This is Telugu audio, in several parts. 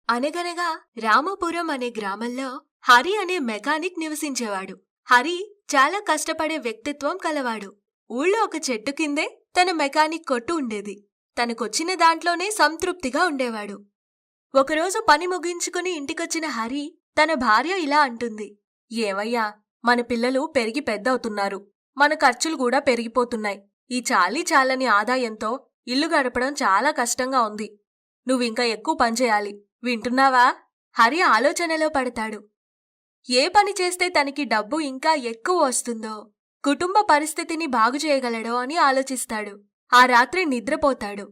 అనగనగా రామపురం అనే గ్రామంలో హరి అనే మెకానిక్ నివసించేవాడు. హరి చాలా కష్టపడే వ్యక్తిత్వం కలవాడు. ఊళ్ళో ఒక చెట్టు కిందే తన మెకానిక్ కొట్టు ఉండేది. తనకొచ్చిన దాంట్లోనే సంతృప్తిగా ఉండేవాడు. ఒకరోజు పని ముగించుకుని ఇంటికొచ్చిన హరి తన భార్య ఇలా అంటుంది. ఏమయ్యా, మన పిల్లలు పెరిగి పెద్దవుతున్నారు. మన ఖర్చులు కూడా పెరిగిపోతున్నాయి. ఈ చాలని ఆదాయంతో ఇల్లు గడపడం చాలా కష్టంగా ఉంది. నువ్వింకా ఎక్కువ పనిచేయాలి. వింటున్నావా? హరి ఆలోచనలో పడతాడు. ఏ పని చేస్తే తనకి డబ్బు ఇంకా ఎక్కువ వస్తుందో, కుటుంబ పరిస్థితిని బాగుచేయగలడో అని ఆలోచిస్తాడు. ఆ రాత్రి నిద్రపోతాడు.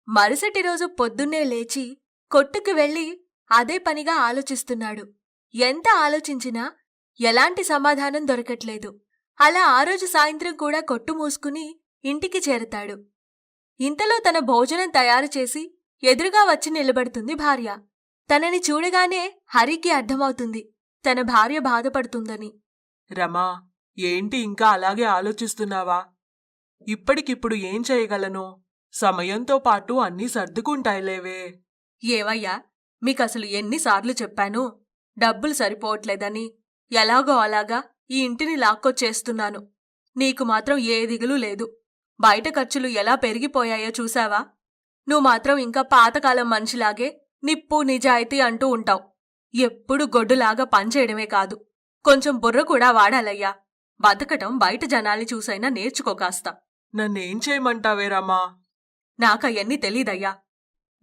మరుసటి రోజు పొద్దున్నే లేచి కొట్టుకు వెళ్లి అదే పనిగా ఆలోచిస్తున్నాడు. ఎంత ఆలోచించినా ఎలాంటి సమాధానం దొరకట్లేదు. అలా ఆ రోజు సాయంత్రం కూడా కొట్టు మూసుకుని ఇంటికి చేరతాడు. ఇంతలో తన భోజనం తయారుచేసి ఎదురుగా వచ్చి నిలబడుతుంది భార్య. తనని చూడగానే హరికి అర్థమవుతుంది తన భార్య బాధపడుతుందని. రమా, ఏంటి ఇంకా అలాగే ఆలోచిస్తున్నావా? ఇప్పటికిప్పుడు ఏం చేయగలను? సమయంతో పాటు అన్నీ సర్దుకుంటాయిలేవే. ఏవయ్యా, మీకసలు ఎన్నిసార్లు చెప్పాను డబ్బులు సరిపోవట్లేదని. ఎలాగో అలాగా ఈ ఇంటిని లాక్కొచ్చేస్తున్నాను. నీకు మాత్రం ఏ దిగులు లేదు. బయట ఖర్చులు ఎలా పెరిగిపోయాయో చూశావా? నువ్వు మాత్రం ఇంకా పాతకాలం మనిషిలాగే నిప్పు నిజాయితీ అంటూ ఉంటావు. ఎప్పుడు గొడ్డులాగా పనిచేయడమే కాదు, కొంచెం బుర్ర కూడా వాడాలయ్యా. బతకటం బయట జనాల్ని చూసైనా నేర్చుకో కాస్త. నన్నేం చేయమంటావే రమా? నాకయ్యన్నీ తెలీదయ్యా.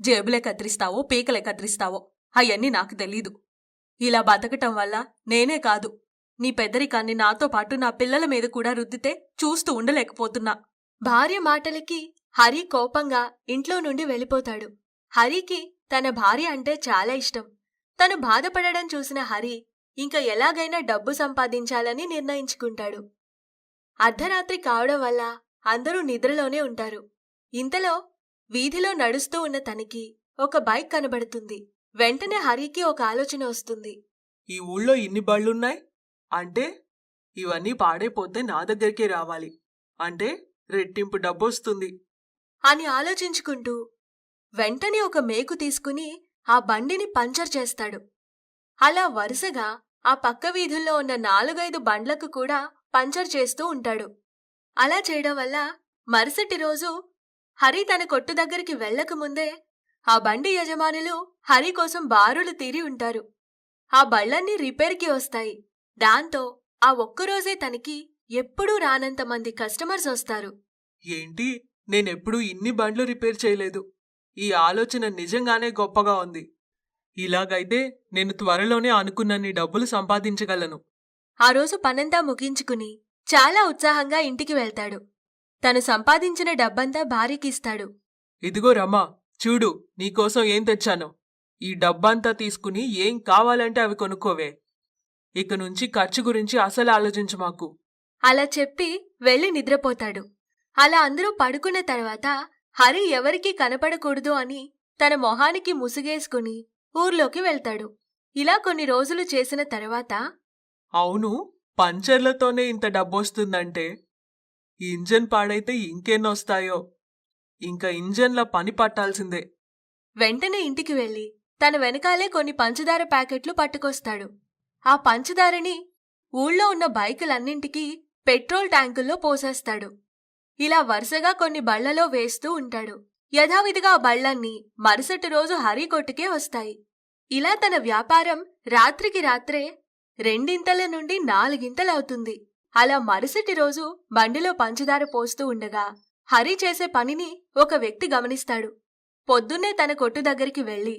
జేబులే కత్తిరిస్తావో పీకలే కత్తిరిస్తావో అయ్యన్నీ నాకు తెలీదు. ఇలా బతకటం వల్ల నేనే కాదు, నీ పెద్దరికాన్ని నాతో పాటు నా పిల్లల మీద కూడా రుద్దితే చూస్తూ ఉండలేకపోతున్నా. భార్య మాటలకి హరి కోపంగా ఇంట్లో నుండి వెళ్ళిపోతాడు. హరికి తన భార్య అంటే చాలా ఇష్టం. తను బాధపడడం చూసిన హరి ఇంక ఎలాగైనా డబ్బు సంపాదించాలని నిర్ణయించుకుంటాడు. అర్ధరాత్రి కావడం వల్ల అందరూ నిద్రలోనే ఉంటారు. ఇంతలో వీధిలో నడుస్తూ ఉన్న తనకి ఒక బైక్ కనబడుతుంది. వెంటనే హరికి ఒక ఆలోచన వస్తుంది. ఈ ఊళ్ళో ఇన్ని బళ్ళున్నాయి అంటే ఇవన్నీ పాడైపోతే నా దగ్గరికే రావాలి. అంటే రెట్టింపు డబ్బొస్తుంది అని ఆలోచించుకుంటూ వెంటనే ఒక మేకు తీసుకుని ఆ బండిని పంచర్ చేస్తాడు. అలా వరుసగా ఆ పక్క వీధుల్లో ఉన్న 4-5 బండ్లకు కూడా పంచర్ చేస్తూ ఉంటాడు. అలా చేయడం వల్ల మరుసటి రోజు హరి తన కొట్టు దగ్గరికి వెళ్లకముందే ఆ బండి యజమానులు హరి కోసం బారులు తీరి ఉంటారు. ఆ బళ్లన్నీ రిపేర్కి వస్తాయి. దాంతో ఆ ఒక్కరోజే తనకి ఎప్పుడూ రానంతమంది కస్టమర్స్ వస్తారు. ఏంటి, నేనెప్పుడూ ఇన్ని బండ్లు రిపేర్ చేయలేదు. ఈ ఆలోచన నిజంగానే గొప్పగా ఉంది. ఇలాగైతే నేను త్వరలోనే అనుకున్నన్ని డబ్బులు సంపాదించగలను. ఆ రోజు పనంతా ముగించుకుని చాలా ఉత్సాహంగా ఇంటికి వెళ్తాడు. తను సంపాదించిన డబ్బంతా భార్యకిస్తాడు. ఇదిగో రమా, చూడు నీకోసం ఏం తెచ్చాను. ఈ డబ్బంతా తీసుకుని ఏం కావాలంటే అవి కొనుక్కోవే. ఇక నుంచి ఖర్చు గురించి అసలు ఆలోచించు మాకు. అలా చెప్పి వెళ్లి నిద్రపోతాడు. అలా అందరూ పడుకున్న తర్వాత హరి ఎవరికీ కనపడకూడదు అని తన మొహానికి ముసుగేసుకుని ఊర్లోకి వెళ్తాడు. ఇలా కొన్ని రోజులు చేసిన తర్వాత, అవును, పంచర్లతోనే ఇంత డబ్బొస్తుందంటే ఇంజన్ పాడైతే ఇంకెన్నొస్తాయో. ఇంకా ఇంజన్ల పని పట్టాల్సిందే. వెంటనే ఇంటికి వెళ్లి తన వెనకాలే కొన్ని పంచదార ప్యాకెట్లు పట్టుకొస్తాడు. ఆ పంచదారని ఊళ్ళో ఉన్న బైకులన్నింటికీ పెట్రోల్ ట్యాంకుల్లో పోసేస్తాడు. ఇలా వరుసగా కొన్ని బళ్లలో వేస్తూ ఉంటాడు. యథావిధిగా ఆ బళ్లన్నీ మరుసటి రోజు హరి కొట్టుకే వస్తాయి. ఇలా తన వ్యాపారం రాత్రికి రాత్రే 2 నుండి 4 అలా మరుసటి రోజు బండిలో పంచదార పోస్తూ ఉండగా హరి చేసే పనిని ఒక వ్యక్తి గమనిస్తాడు. పొద్దున్నే తన కొట్టు దగ్గరికి వెళ్లి,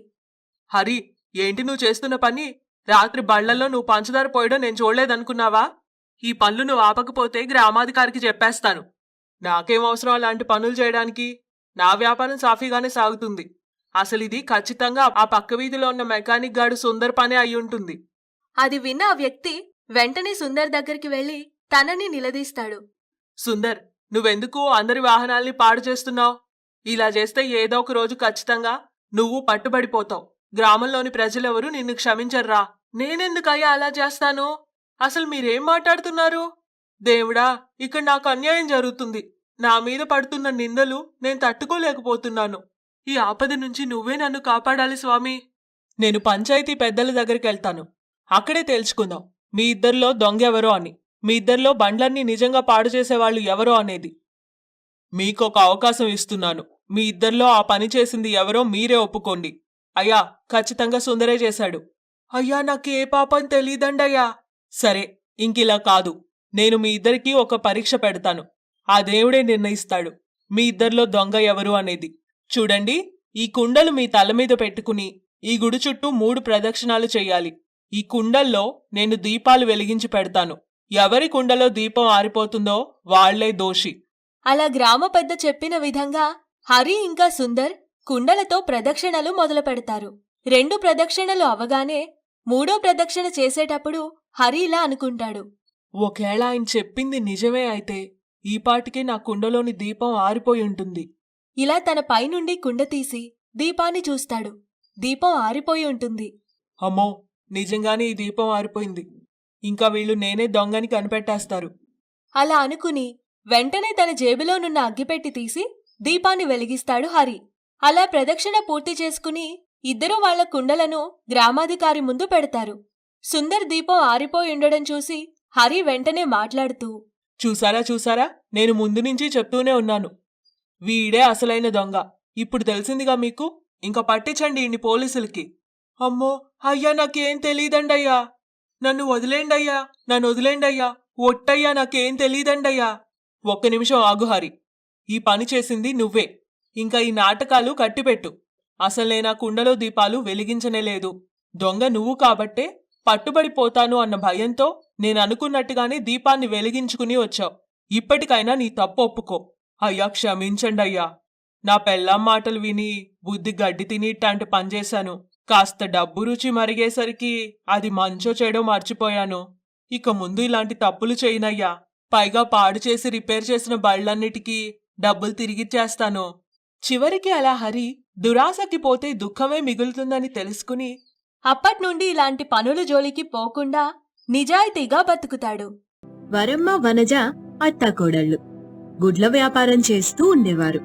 హరి, ఏంటి నువ్వు చేస్తున్న పని? రాత్రి బళ్లల్లో నువ్వు పంచదార పోయడం నేను చూడలేదనుకున్నావా? ఈ పనులు నువ్వు ఆపకపోతే గ్రామాధికారికి చెప్పేస్తాను. నాకేం అవసరం అలాంటి పనులు చేయడానికి? నా వ్యాపారం సాఫీగానే సాగుతుంది. అసలిది ఖచ్చితంగా ఆ పక్క వీధిలో ఉన్న మెకానిక్ గాడు సుందర్ పనే అయ్యుంటుంది. అది విన్న ఆ వ్యక్తి వెంటనే సుందర్ దగ్గరికి వెళ్లి తనని నిలదీస్తాడు. సుందర్, నువ్వెందుకు అందరి వాహనాల్ని పాడు చేస్తున్నావు? ఇలా చేస్తే ఏదో ఒక రోజు ఖచ్చితంగా నువ్వు పట్టుబడిపోతావు. గ్రామంలోని ప్రజలెవరూ నిన్ను క్షమించర్రా. నేనెందుకయ్యా అలా చేస్తాను? అసలు మీరేం మాట్లాడుతున్నారు? దేవుడా, ఇక్కడ నాకు అన్యాయం జరుగుతుంది. నా మీద పడుతున్న నిందలు నేను తట్టుకోలేకపోతున్నాను. ఈ ఆపద నుంచి నువ్వే నన్ను కాపాడాలి స్వామి. నేను పంచాయతీ పెద్దల దగ్గరికి వెళ్తాను. అక్కడే తేల్చుకుందాం మీ ఇద్దరిలో దొంగ ఎవరో అని, మీ ఇద్దరిలో బండ్లన్నీ నిజంగా పాడు చేసేవాళ్ళు ఎవరో అనేది. మీకొక అవకాశం ఇస్తున్నాను. మీ ఇద్దరిలో ఆ పని చేసింది ఎవరో మీరే ఒప్పుకోండి. అయ్యా, ఖచ్చితంగా సుందరే చేశాడు. అయ్యా, నాకు ఏ పాపం తెలీదండయ్యా. సరే, ఇంకిలా కాదు. నేను మీ ఇద్దరికీ ఒక పరీక్ష పెడతాను. ఆ దేవుడే నిర్ణయిస్తాడు మీ ఇద్దరిలో దొంగ ఎవరు అనేది. చూడండి, ఈ కుండలు మీ తల మీద పెట్టుకుని ఈ గుడి చుట్టూ 3 ప్రదక్షిణాలు చెయ్యాలి. ఈ కుండల్లో నేను దీపాలు వెలిగించి పెడతాను. ఎవరి కుండలో దీపం ఆరిపోతుందో వాళ్లే దోషి. అలా గ్రామ పెద్ద చెప్పిన విధంగా హరి ఇంకా సుందర్ కుండలతో ప్రదక్షిణలు మొదలు పెడతారు. 2 ప్రదక్షిణలు అవగానే 3వ ప్రదక్షిణ చేసేటప్పుడు హరి ఇలా అనుకుంటాడు. ఒకవేళ ఆయన చెప్పింది నిజమే అయితే ఈ పాటికే నా కుండలోని దీపం ఆరిపోయి ఉంటుంది. ఇలా తన పైనుండి కుండ తీసి దీపాన్ని చూస్తాడు. దీపం ఆరిపోయి ఉంటుంది. అమ్మో, నిజంగానే ఈ దీపం ఆరిపోయింది. ఇంకా వీళ్ళు నేనే దొంగని కనిపెట్టేస్తారు. అలా అనుకుని వెంటనే తన జేబులోనున్న అగ్గిపెట్టి తీసి దీపాన్ని వెలిగిస్తాడు హరి. అలా ప్రదక్షిణ పూర్తి చేసుకుని ఇద్దరూ వాళ్ల కుండలను గ్రామాధికారి ముందు పెడతారు. సుందర్ దీపం ఆరిపోయి ఉండడం చూసి హరి వెంటనే మాట్లాడుతూ, చూసారా, నేను ముందు నుంచి చెప్తూనే ఉన్నాను. వీడే అసలైన దొంగ. ఇప్పుడు తెలిసిందిగా మీకు. ఇంకా పట్టించండి ఇన్ని పోలీసులకి. అమ్మో, అయ్యా, నాకేం తెలీదండయ్యా. నన్ను వదిలేండయ్యా. ఒట్టయ్యా, నాకేం తెలీదండయ్యా. ఒక్క నిమిషం ఆగు హరి. ఈ పని చేసింది నువ్వే. ఇంకా ఈ నాటకాలు కట్టిపెట్టు. అసలు నేనా కుండలో దీపాలు వెలిగించనేలేదు. దొంగ నువ్వు కాబట్టే పట్టుబడిపోతాను అన్న భయంతో నేననుకున్నట్టుగానే దీపాన్ని వెలిగించుకుని వచ్చావు. ఇప్పటికైనా నీ తప్పు ఒప్పుకో. అయ్యా, క్షమించండయ్యా. నా పెళ్ళాం మాటలు విని బుద్ధి గడ్డి తిని ఇట్టాంటి పనిచేశాను. కాస్త డబ్బు రుచి మరిగేసరికి అది మంచో చెడో మర్చిపోయాను. ఇక ముందు ఇలాంటి తప్పులు చేయనయ్యా. పైగా పాడు చేసి రిపేర్ చేసిన బళ్ళన్నిటికీ డబ్బులు తిరిగిచ్చేస్తాను. చివరికి అలా హరి దురాశకి పోతే దుఃఖమే మిగులుతుందని తెలుసుకుని అప్పట్నుండి ఇలాంటి పనుల జోలికి పోకుండా నిజాయితీగా బతుకుతాడు. వరమ్మ, వనజ అత్తాకోడళ్ళు గుడ్ల వ్యాపారం చేస్తూ ఉండేవారు.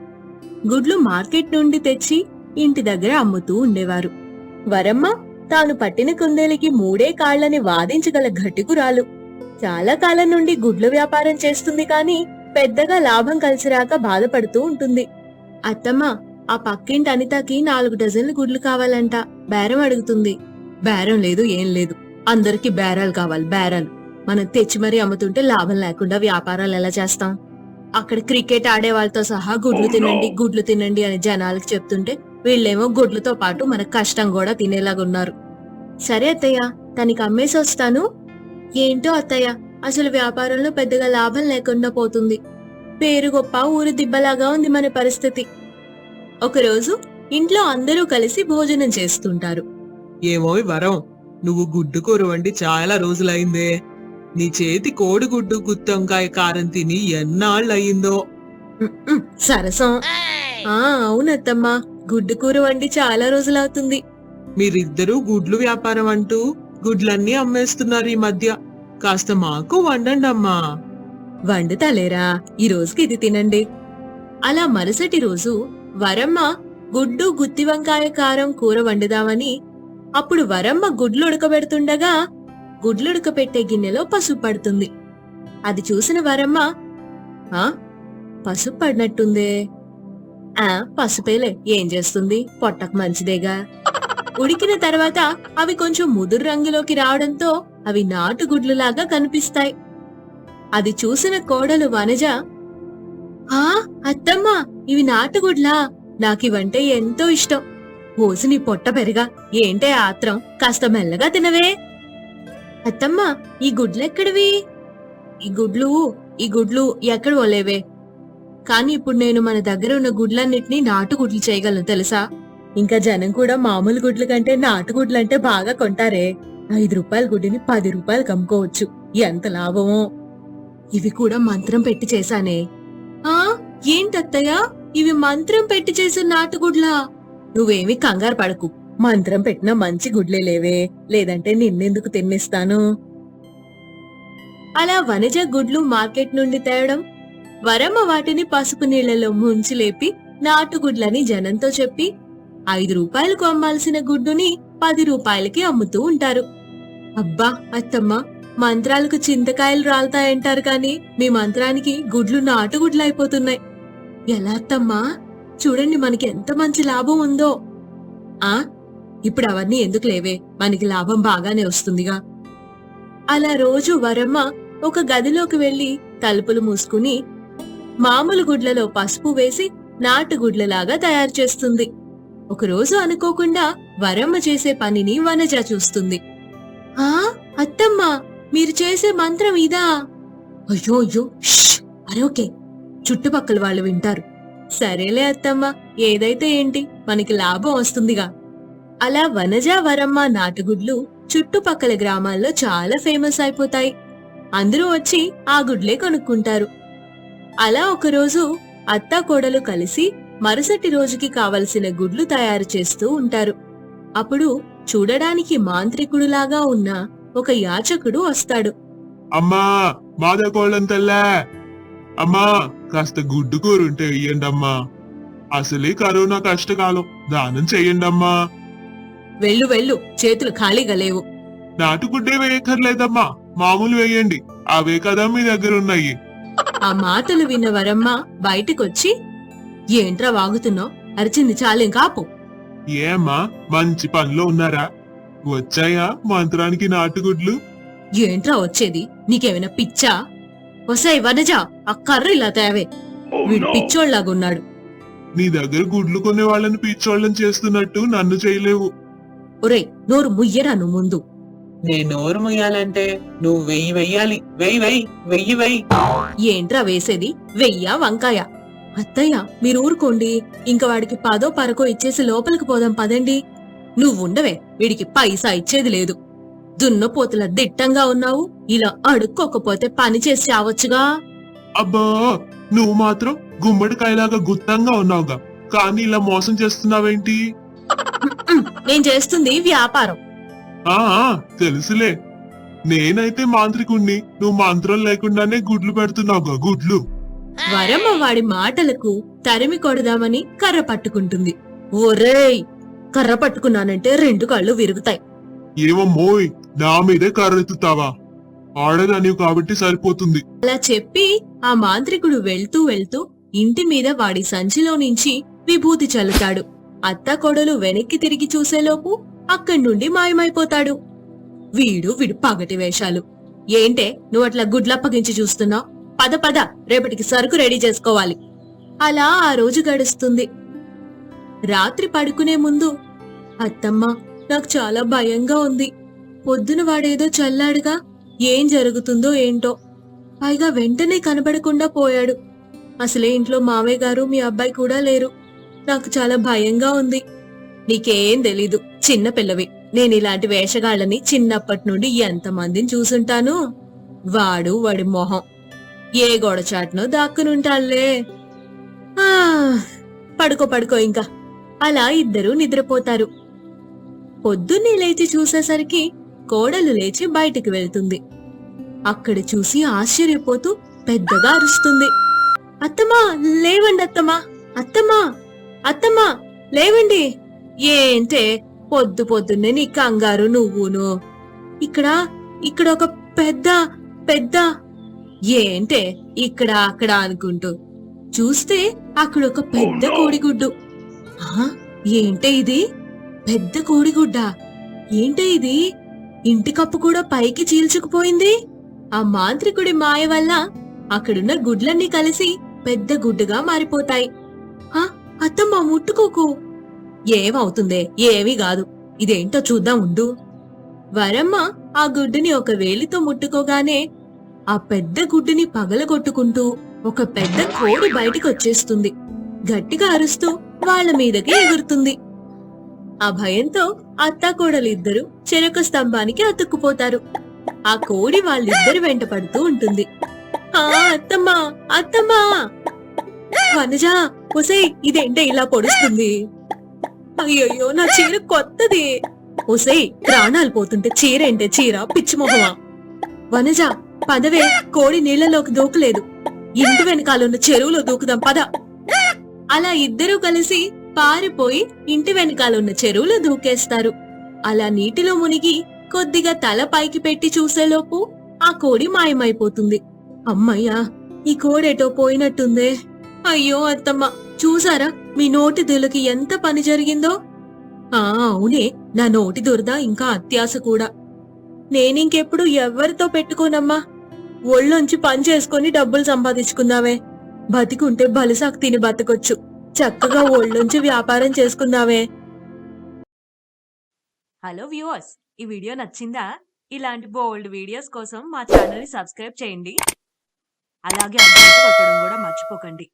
గుడ్లు మార్కెట్ నుండి తెచ్చి ఇంటి దగ్గర అమ్ముతూ ఉండేవారు. వరమ్మ తాను పట్టిన కుందేలికి 3 కాళ్లని వాదించగల గట్టికురాలు. చాలా కాలం నుండి గుడ్ల వ్యాపారం చేస్తుంది కాని పెద్దగా లాభం కలిసిరాక బాధపడుతూ ఉంటుంది. అత్తమ్మ, ఆ పక్కింటి అనితకి 4 డజన్లు గుడ్లు కావాలంట. బేరం అడుగుతుంది. బేరం లేదు, ఏం లేదు. అందరికి బేరాలు కావాలి, బేరాలు. మనం తెచ్చి మరీ అమ్ముతుంటే లాభం లేకుండా వ్యాపారాలు ఎలా చేస్తాం? అక్కడ క్రికెట్ ఆడే వాళ్ళతో సహా గుడ్లు తినండి అని జనాలకు చెప్తుంటే వీళ్ళేమో గుడ్లతో పాటు మన కష్టం కూడా తినేలాగున్నారు. సరే అత్తయ్య, తనకి అమ్మేసి వస్తాను. ఏంటో అత్తయ్య, అసలు వ్యాపారంలో పెద్దగా లాభం లేకుండా పోతుంది. పేరు గొప్ప ఊరు దిబ్బలాగా ఉంది మన పరిస్థితి. ఒకరోజు ఇంట్లో అందరూ కలిసి భోజనం చేస్తుంటారు. ఏమోయ్ వరం, నువ్వు గుడ్డు కూర వండి చాలా రోజులైందే. నీ చేతి కోడిగుడ్డు గుత్తొంకాయ కారం తిని ఎన్నాళ్ళయిందో. సరసం. అవునత్తమ్మా, గుడ్డు కూర వండి చాలా రోజులవుతుంది. మీరిద్దరూ గుడ్లు వ్యాపారం అంటూ గుడ్లన్నీ అమ్మేస్తున్నారు ఈ మధ్య. కాస్త మాకు వండండి అమ్మా. వండుతాలేరా, ఈ రోజుకి ఇది తినండి. అలా మరుసటి రోజు వరమ్మ గుడ్డు గుత్తి వంకాయ కారం కూర వండుదామని అప్పుడు వరమ్మ గుడ్లు ఉడకబెడుతుండగా గుడ్లుడకపెట్టే గిన్నెలో పసుపు పడుతుంది. అది చూసిన వరమ్మ, పసుపు పడినట్టుందే. పసుపేలే, ఏం చేస్తుంది, పొట్టకు మంచిదేగా. ఉడికిన తర్వాత అవి కొంచెం ముదురు రంగులోకి రావడంతో అవి నాటు గుడ్లులాగా కనిపిస్తాయి. అది చూసిన కోడలు వనజ, అత్తమ్మా, ఇవి నాటుగుడ్లా? నాకివంటే ఎంతో ఇష్టం. ఓసి నీ పొట్ట పెరిగా, ఏంటే ఆత్రం, కాస్త మెల్లగా తినవే. అత్తమ్మా, ఈ గుడ్లెక్కడివి? ఈ గుడ్లు ఎక్కడ పోలేవే. కాని ఇప్పుడు నేను మన దగ్గర ఉన్న గుడ్లన్నిటినీ నాటుగుడ్లు చేయగలను తెలుసా? ఇంకా జనం కూడా మామూలు గుడ్ల కంటే నాటుగుడ్లంటే బాగా కొంటారే. 5 రూపాయల గుడ్డిని 10 రూపాయలు అమ్ముకోవచ్చు. ఎంత లాభమో. ఇవి కూడా మంత్రం పెట్టి చేశానే. ఏంటత్తయ్యా, ఇవి మంత్రం పెట్టి చేసిన నాటుగుడ్లా? నువ్వేమి కంగారు పడకు, మంత్రం పెట్టిన మంచి గుడ్లే లేవే, లేదంటే నిన్నెందుకు తిన్నిస్తాను. అలా వనజ గుడ్లు మార్కెట్ నుండి తేవడం, వరమ్మ వాటిని పసుపు నీళ్లలో ముంచి లేపి నాటుగుడ్లని జనంతో చెప్పి 5 రూపాయలకు అమ్మాల్సిన గుడ్డుని 10 రూపాయలకి అమ్ముతూ ఉంటారు. అబ్బా అత్తమ్మ, మంత్రాలకు చింతకాయలు రాలతాయంటారు కాని మీ మంత్రానికి గుడ్లు నాటుగుడ్లైపోతున్నాయి. ఎలా అత్తమ్మా? చూడండి మనకి ఎంత మంచి లాభం ఉందో. ఆ ఇప్పుడు అవన్నీ ఎందుకు లేవే, మనకి లాభం బాగానే వస్తుందిగా. అలా రోజు వరమ్మ ఒక గదిలోకి వెళ్లి తలుపులు మూసుకుని మామూలు గుడ్లలో పసుపు వేసి నాటుగుడ్లలాగా తయారు చేస్తుంది. ఒకరోజు అనుకోకుండా వరమ్మ చేసే పనిని వనజ చూస్తుంది. ఆ అత్తమ్మ, మీరు చేసే మంత్రం ఇదా? అయ్యో అయ్యో, అరోకే, చుట్టుపక్కల వాళ్ళు వింటారు. సరేలే అత్తమ్మ, ఏదైతే ఏంటి, మనకి లాభం వస్తుందిగా. అలా వనజ వరమ్మ నాటుగుడ్లు చుట్టుపక్కల గ్రామాల్లో చాలా ఫేమస్ అయిపోతాయి. అందరూ వచ్చి ఆ గుడ్లే కొనుక్కుంటారు. అలా ఒకరోజు అత్తా కోడలు కలిసి మరుసటి రోజుకి కావలసిన గుడ్లు తయారు చేస్తూ ఉంటారు. అప్పుడు చూడడానికి మాంత్రికుడులాగా ఉన్న ఒక యాచకుడు వస్తాడు. అమ్మా, మాద కోళ్ళం తెల్లా, అమ్మా కాస్త గుడ్డు కూరుంటే ఇయ్యండమ్మా. అసలే కరోనా కష్టకాలం, దానం చెయ్యండమ్మా. వెళ్ళు వెళ్ళు, చేతులు ఖాళీగా లేవు. నాటుగుడ్డే వేయక్కర్లేదమ్మా, మామూలు వేయండి, అవే కదా మీ దగ్గర ఉన్నాయి. ఆ మాటలు విన్న వరమ్మ బయటికొచ్చి, ఏంట్రా వాగుతున్నావు? అరిచింది చాలేం కాపు. ఏమ్మా, మంచి పనిలో ఉన్నారా? వచ్చాయా మంత్రానికి నాటుగుడ్లు? ఏంట్రా వచ్చేది? నీకేమైనా పిచ్చా? వసాయి వనజ, ఆ కర్ర ఇలా తేవే. వీడు పిచ్చోళ్లాగున్నాడు. నీ దగ్గర గుడ్లు కొనే వాళ్ళని పిచ్చోళ్ళని చేస్తున్నట్టు నన్ను చేయలేవు. ఒరేయ్, నోరు ముయ్యరా నువ్వు ముందు. నేను నోరు ముయ్యాలంటే నువ్వు వెయ్యి వెయ్యాలి. వెయ్యి. ఏంట్రా వేసేది? వెయ్యా వంకాయ? అత్తయ్య, మీరు ఊరుకోండి. ఇంక వాడికి 10ో 12కో ఇచ్చేసి లోపలికి పోదాం పదండి. నువ్వుండవే, వీడికి పైసా ఇచ్చేది లేదు. దున్నపోతుల దిట్టంగా ఉన్నావు. ఇలా అడుక్కోకపోతే పని చేసి రావచ్చుగా. అబ్బా, నువ్వు మాత్రం గుమ్మడికాయలాగా గుత్తంగా ఉన్నావుగా, కానీ ఇలా మోసం చేస్తున్నావేంటి? నేను చేస్తుంది వ్యాపారం. ఆ తెలుసులే. నేనైతే మాంత్రికుణ్ణి, నువ్వు మంత్రం లేకుండానే గుడ్లు పెడుతున్నావుగా గుడ్లు. వరమ్మ వాడి మాటలకు తరిమి కొడదామని కర్ర పట్టుకుంటుంది. ఒరేయ్, కర్ర పట్టుకున్నానంటే 2 కళ్ళు విరుగుతాయి. ఏమమ్మోయ్, నా మీదే కర్రెత్తుతావా? ఆడదానివి కాబట్టి సరిపోతుంది. అలా చెప్పి ఆ మాంత్రికుడు వెళ్తూ వెళ్తూ ఇంటి మీద వాడి సంచిలో నుంచి విభూతి చల్లుతాడు. అత్త కోడలు వెనక్కి తిరిగి చూసేలోపు అక్కడి నుండి మాయమైపోతాడు. వీడు పగటి వేషాలు. ఏంటే నువ్వట్లా గుడ్లప్పగించి చూస్తున్నావు? పద పద, రేపటికి సరుకు రెడీ చేసుకోవాలి. అలా ఆ రోజు గడుస్తుంది. రాత్రి పడుకునే ముందు, అత్తమ్మ, నాకు చాలా భయంగా ఉంది. పొద్దున వాడేదో చల్లాడుగా, ఏం జరుగుతుందో ఏంటో. పైగా వెంటనే కనబడకుండా పోయాడు. అసలే ఇంట్లో మావయ్య గారు మీ అబ్బాయి కూడా లేరు. నాకు చాలా భయంగా ఉంది. నీకేం తెలీదు, చిన్న పిల్లవి. నేనిలాంటి వేషగాళ్ళని చిన్నప్పటి నుండి ఎంతమందిని చూసుంటాను. వాడి మొహం ఏ గోడచాటునో దాక్కునుంటాళ్లే. పడుకో ఇంకా. అలా ఇద్దరూ నిద్రపోతారు. పొద్దున్నే లేచి చూసేసరికి కోడలు లేచి బయటికి వెళ్తుంది. అక్కడ చూసి ఆశ్చర్యపోతూ పెద్దగా అరుస్తుంది. అత్తమ్మా, లేవండి అత్తమ్మా! అత్తమ్మా, అత్తమ్మా, లేవండి! ఏంటే పొద్దున్నే నీ కంగారు నువ్వును? ఇక్కడ ఒక పెద్ద ఏంటే ఇక్కడ అక్కడ అనుకుంటూ చూస్తే అక్కడొక పెద్ద కోడిగుడ్డు. ఏంటే ఇది? పెద్ద కోడిగుడ్డా? ఏంటే ఇది? ఇంటి కప్పు కూడా పైకి చీల్చుకుపోయింది. ఆ మాంత్రికుడి మాయ వల్ల అక్కడున్న గుడ్లన్నీ కలిసి పెద్ద గుడ్డుగా మారిపోతాయి. అత్తమ్మ, ముట్టుకోకు. ఏమవుతుందే? ఏమీ కాదు. ఇదేంటో చూద్దాం ఉండు. వరమ్మ ఆ గుడ్డుని ఒక వేలితో ముట్టుకోగానే ఆ పెద్ద గుడ్డుని పగలగొట్టుకుంటూ ఒక పెద్ద కోడి బయటికొచ్చేస్తుంది. గట్టిగా అరుస్తూ వాళ్ళ మీదకి ఎగురుతుంది. ఆ భయంతో అత్తాకోడలిద్దరూ చెరొక స్తంభానికి అతుక్కుపోతారు. ఆ కోడి వాళ్ళిద్దరి వెంట పడుతూ ఉంటుంది. అత్తమ్మా, అత్తమ్మా! వనజా, ఒసేయ్, ఇదేంటే ఇలా పొడుస్తుంది? అయ్యయ్యో, నా చీర కొత్తది. ఒసేయ్, ప్రాణాలు పోతుంటే చీరేంటే చీర, పిచ్చిమొహమా? వనజా, పదవే, కోడి నీళ్లలోకి దూకలేదు. ఇంటి వెనకాలన్న చెరువులో దూకుదాం పద. అలా ఇద్దరూ కలిసి పారిపోయి ఇంటి వెనకాలన్న చెరువులో దూకేస్తారు. అలా నీటిలో మునిగి కొద్దిగా తల పైకి పెట్టి చూసేలోపు ఆ కోడి మాయమైపోతుంది. అమ్మయ్యా, ఈ కోడేటో పోయినట్టుందే. అయ్యో అత్తమ్మ, చూసారా మీ నోటి దులకి ఎంత పని జరిగిందో? అవునే, నా నోటి దురద ఇంకా అత్యాశ కూడా. నేనింకెప్పుడు ఎవరితో పెట్టుకోనమ్మా. ఒళ్ళొంచి పని చేసుకుని డబ్బులు సంపాదించుకుందావే. బతికుంటే బలిసాకు తిని బతకొచ్చు. చక్కగా ఒళ్ళొంచి వ్యాపారం చేసుకుందావే. హలో వ్యూవర్స్, ఈ వీడియో నచ్చిందా? ఇలాంటి బోల్డ్ వీడియోస్ కోసం మా ఛానల్ ని సబ్స్క్రైబ్ చేయండి. అలాగే ఆ గంట కొట్టడం కూడా మర్చిపోకండి.